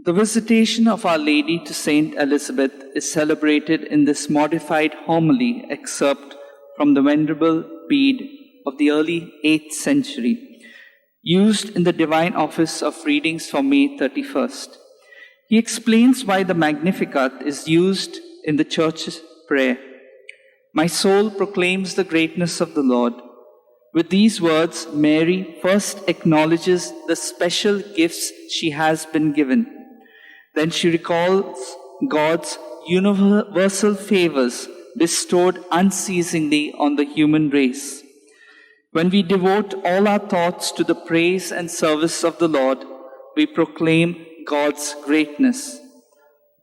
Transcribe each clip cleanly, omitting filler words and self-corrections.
The visitation of Our Lady to Saint Elizabeth is celebrated in this modified homily excerpt from the Venerable Bede of the early 8th century, used in the Divine Office of Readings for May 31st. He explains why the Magnificat is used in the Church's prayer. My soul proclaims the greatness of the Lord. With these words, Mary first acknowledges the special gifts she has been given. Then she recalls God's universal favors bestowed unceasingly on the human race. When we devote all our thoughts to the praise and service of the Lord, we proclaim God's greatness.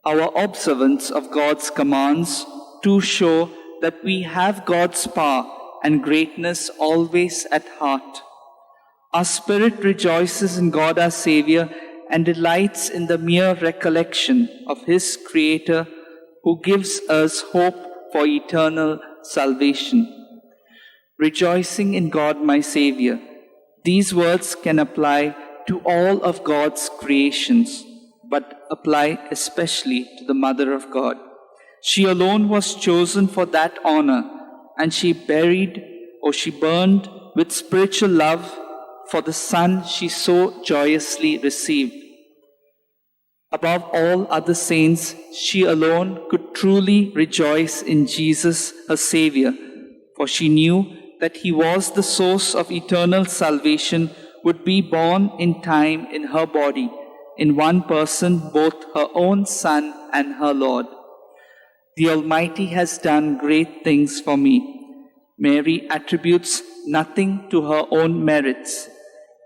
Our observance of God's commands too show that we have God's power and greatness always at heart. Our spirit rejoices in God our Savior and delights in the mere recollection of His Creator, who gives us hope for eternal salvation. Rejoicing in God my Savior. These words can apply to all of God's creations, but apply especially to the Mother of God. She alone was chosen for that honor, and she burned with spiritual love for the Son she so joyously received. Above all other saints, she alone could truly rejoice in Jesus, her Savior, for she knew that He was the source of eternal salvation, would be born in time in her body, in one person, both her own Son and her Lord. The Almighty has done great things for me. Mary attributes nothing to her own merits.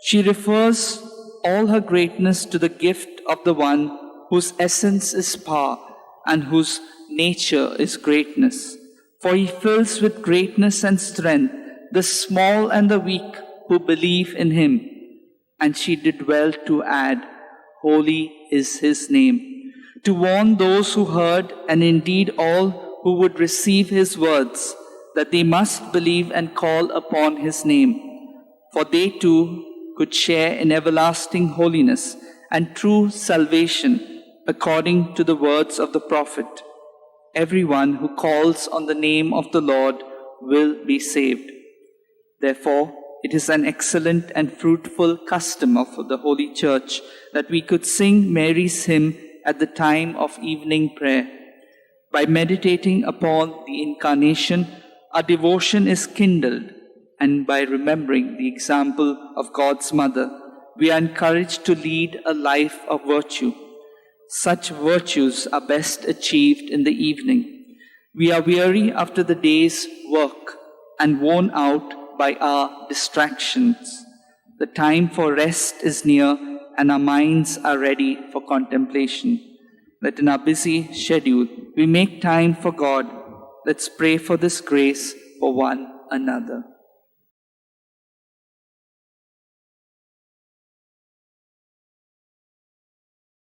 She refers all her greatness to the gift of the One whose essence is power and whose nature is greatness. For He fills with greatness and strength the small and the weak who believe in Him. And she did well to add, Holy is His name, to warn those who heard, and indeed all who would receive His words, that they must believe and call upon His name. For they too could share in everlasting holiness and true salvation, according to the words of the prophet. Everyone who calls on the name of the Lord will be saved. Therefore, it is an excellent and fruitful custom of the Holy Church that we could sing Mary's hymn at the time of evening prayer. By meditating upon the Incarnation, our devotion is kindled, and by remembering the example of God's Mother, we are encouraged to lead a life of virtue. Such virtues are best achieved in the evening. We are weary after the day's work and worn out by our distractions. The time for rest is near, and our minds are ready for contemplation. That in our busy schedule we make time for God. Let's pray for this grace for one another.